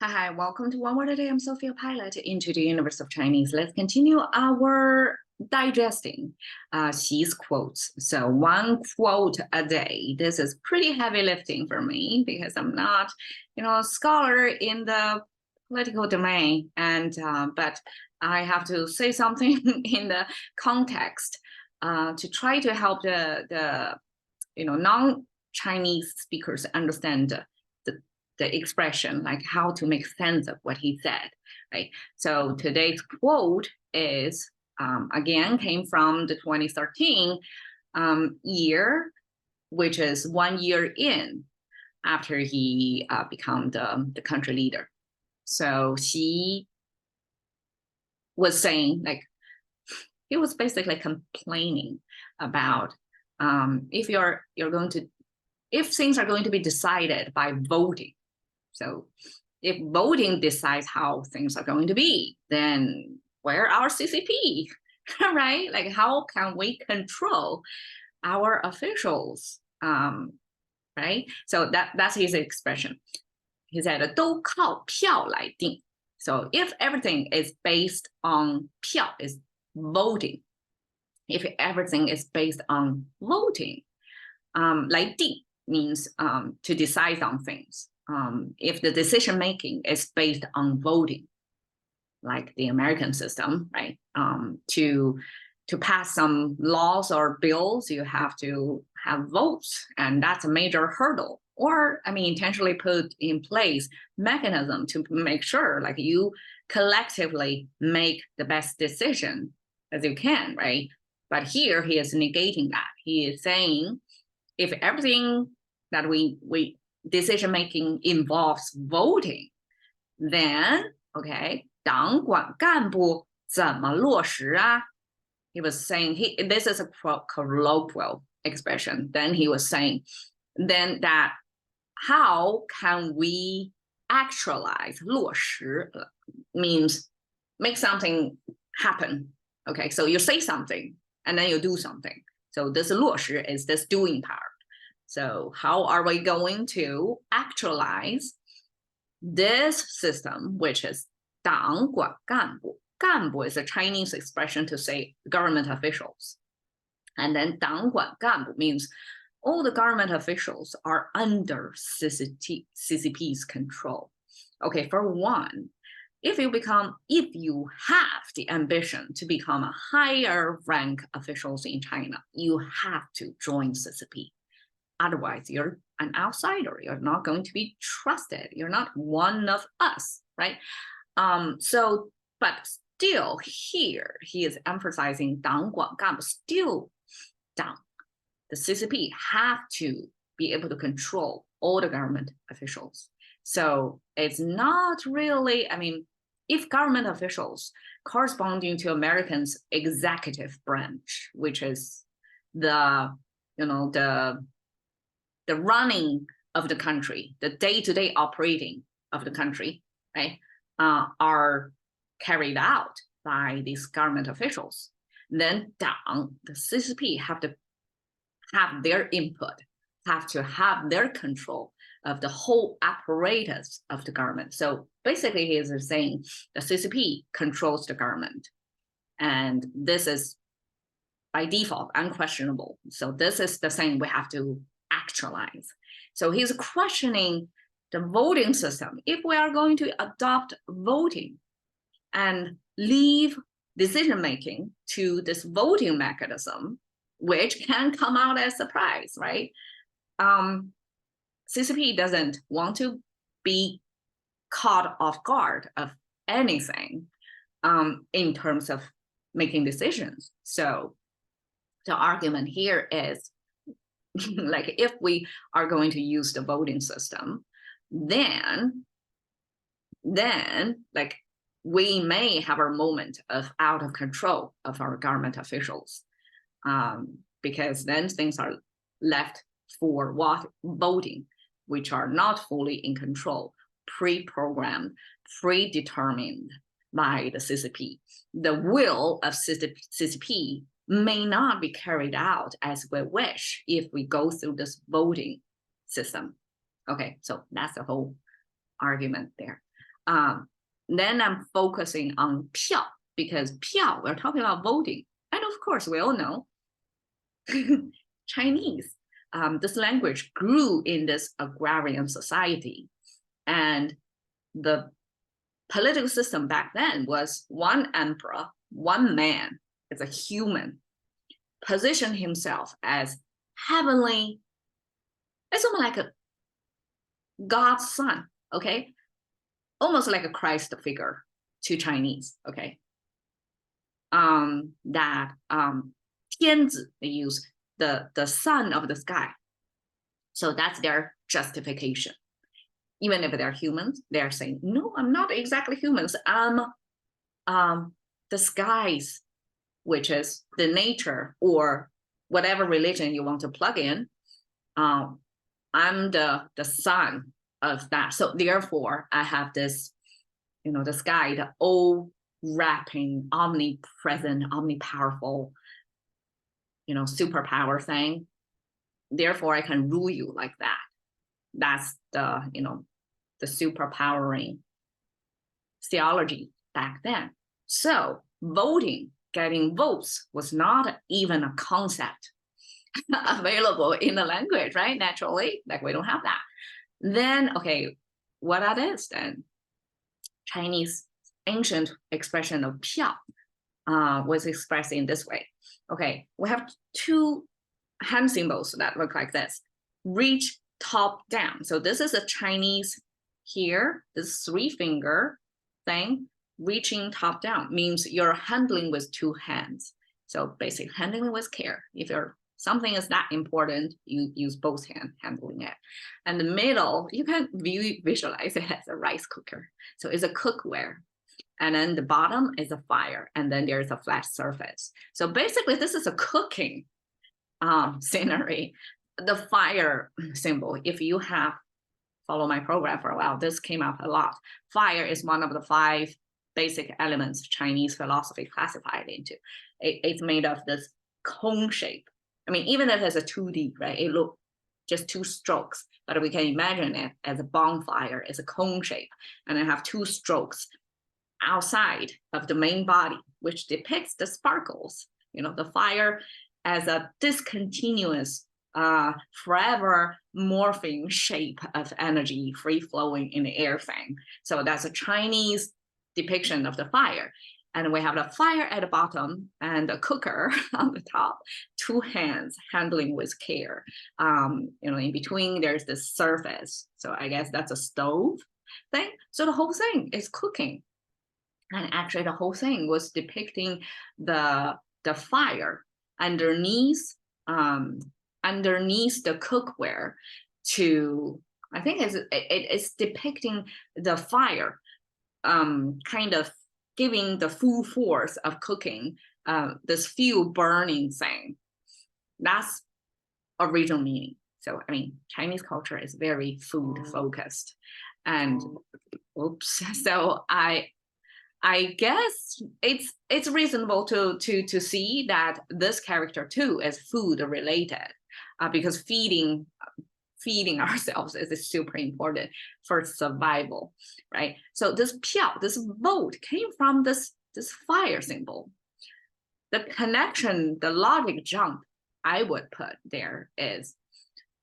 Hi, welcome to One Word a Day. I'm Sophia Pilot into the universe of Chinese. Let's continue our digesting Xi's quotes. So one quote a day. This is pretty heavy lifting for me because I'm not, a scholar in the political domain, and but I have to say something in the context to try to help the non-Chinese speakers understand the expression, like how to make sense of what he said, right? So today's quote is, again, came from the 2013 year, which is 1 year in after he became the country leader. So he was saying, like, he was basically complaining about if things are going to be decided by voting. So if voting decides how things are going to be, then where are CCP, right? Like, how can we control our officials, right? So that's his expression. He said, 都靠票来定. So if everything is based on 票, is voting, if everything is based on voting, 来定 means to decide on things. If the decision making is based on voting, like the American system, right? To pass some laws or bills, you have to have votes, and that's a major hurdle. Or, intentionally put in place mechanism to make sure, like, you collectively make the best decision as you can, right? But here he is negating that. He is saying, if everything that we decision making involves voting, then okay, 党管干部怎么落实啊? He was saying, this is a colloquial expression. Then he was saying, then that how can we actualize 落实 means make something happen. Okay, so you say something and then you do something. So this 落实 is this doing part. So how are we going to actualize this system, which is 党管干部? 干部 is a Chinese expression to say government officials. And then 党管干部 means all the government officials are under CCP's control. Okay, for one, if you have the ambition to become a higher rank officials in China, you have to join CCP. Otherwise, you're an outsider. You're not going to be trusted. You're not one of us, right? But still here, he is emphasizing 党管干部, still 党, the CCP have to be able to control all the government officials. So it's not really, if government officials corresponding to Americans' executive branch, which is the running of the country, the day-to-day operating of the country, right, are carried out by these government officials, then 党, the CCP, have to have their input, have to have their control of the whole apparatus of the government. So basically, he is saying the CCP controls the government, and this is by default unquestionable. So this is the thing we have to actualize. So he's questioning the voting system. If we are going to adopt voting and leave decision making to this voting mechanism, which can come out as a surprise, right? CCP doesn't want to be caught off guard of anything in terms of making decisions. So the argument here is, like, if we are going to use the voting system, then like, we may have a moment of out of control of our government officials, because then things are left for voting, which are not fully in control, pre-programmed, predetermined by the CCP. The will of CCP may not be carried out as we wish if we go through this voting system. Okay, so that's the whole argument there. Then I'm focusing on 票 because 票, we're talking about voting. And of course, we all know Chinese. This language grew in this agrarian society. And the political system back then was one emperor, one man, as a human, positioned himself as heavenly. It's almost like a God's son, okay? Almost like a Christ figure to Chinese, okay? That 天子, they use the son of the sky. So that's their justification. Even if they're humans, they're saying, no, I'm not exactly humans. I'm the skies, which is the nature or whatever religion you want to plug in. I'm the son of that. So therefore, I have this, the sky, the all-wrapping, omnipresent, omnipowerful, superpower thing. Therefore, I can rule you like that. That's the, the superpowering theology back then. So voting, getting votes was not even a concept available in the language, right? Naturally, like we don't have that. Then, okay, what that is then? Chinese ancient expression of 票 was expressed in this way. Okay, we have two hand symbols that look like this. Reach top down. So this is a Chinese here, this 3-finger thing, reaching top down means you're handling with 2 hands. So basically handling with care. If something is that important, you use both hands handling it. And the middle, you can visualize it as a rice cooker. So it's a cookware. And then the bottom is a fire. And then there's a flat surface. So basically this is a cooking scenery. The fire symbol, if you have followed my program for a while, this came up a lot. Fire is one of the 5 basic elements Chinese philosophy classified into. It's made of this cone shape. I mean, even if it's a 2D, right? It looks just 2 strokes, but we can imagine it as a bonfire, as a cone shape, and I have 2 strokes outside of the main body, which depicts the sparkles, the fire as a discontinuous, forever morphing shape of energy, free flowing in the air thing. So that's a Chinese depiction of the fire. And we have the fire at the bottom and a cooker on the top, 2 hands handling with care. In between there's the surface. So I guess that's a stove thing. So the whole thing is cooking. And actually the whole thing was depicting the fire underneath the cookware to, I think it's depicting the fire, kind of giving the full force of cooking, this fuel burning thing. That's original meaning. So, I mean, Chinese culture is very food focused. And oops, so I guess it's reasonable to see that this character too is food related, because feeding ourselves is super important for survival, right? So this 票, this vote came from this fire symbol. The connection, the logic jump I would put there is,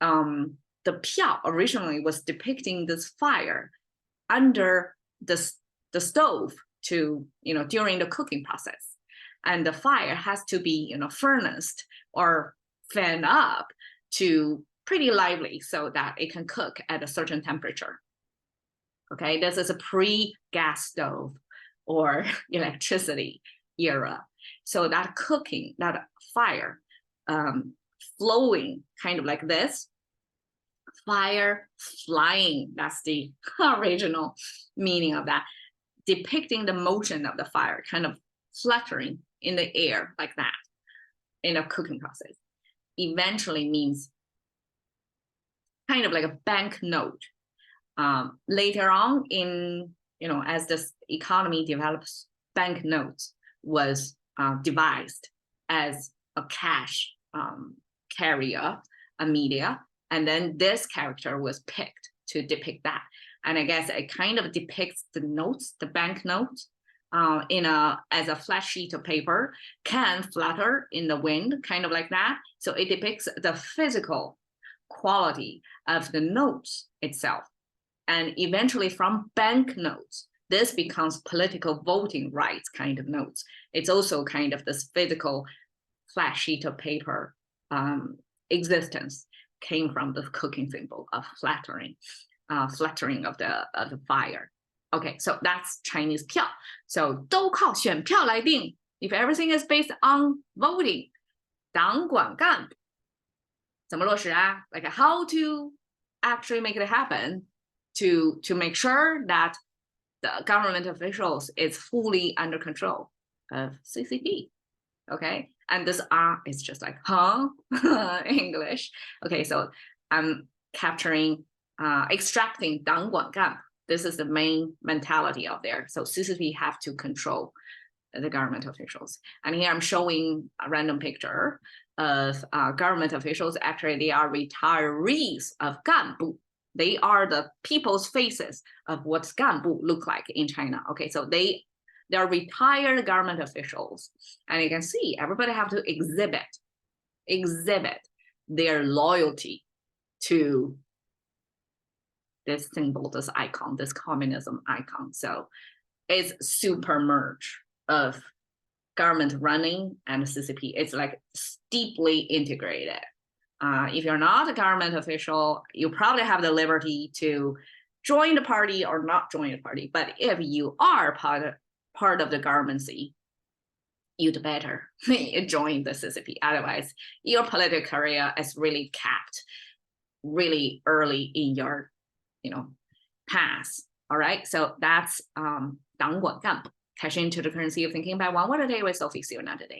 the 票 originally was depicting this fire under the stove to, during the cooking process. And the fire has to be, furnaced or fanned up to pretty lively so that it can cook at a certain temperature. Okay, this is a pre-gas stove or electricity era. So that cooking, that fire, flowing kind of like this, fire flying, that's the original meaning of that, depicting the motion of the fire, kind of fluttering in the air like that in a cooking process, eventually means kind of like a banknote. Later on in, as this economy develops, banknotes was devised as a cash carrier, a media, and then this character was picked to depict that. And I guess it kind of depicts the notes, the banknote, as a flat sheet of paper, can flutter in the wind, kind of like that. So it depicts the physical quality of the note itself. And eventually from banknotes, this becomes political voting rights kind of notes. It's also kind of this physical flat sheet of paper existence came from the cooking symbol of fluttering of the fire. Okay, so that's Chinese 票. So 都靠选票来定. If everything is based on voting, 党管干部怎么落实啊? Like how to actually make it happen to make sure that the government officials is fully under control of CCP. Okay, and this R is just like, huh? English. Okay, so I'm capturing, extracting 党管干部. This is the main mentality out there. So CCP have to control the government officials. And here I'm showing a random picture of government officials. Actually, they are retirees of 干部. They are the people's faces of what 干部look like in China. Okay, so they're retired government officials. And you can see everybody have to exhibit their loyalty to this symbol, this icon, this communism icon. So it's super merge of government running and CCP. It's like deeply integrated. If you're not a government official, you probably have the liberty to join the party or not join the party. But if you are part of the governmency, you'd better join the CCP. Otherwise, your political career is really capped really early in your, path. All right, so that's 党管干部. Cash into the currency of thinking by one word a day with Sophie. See you another day.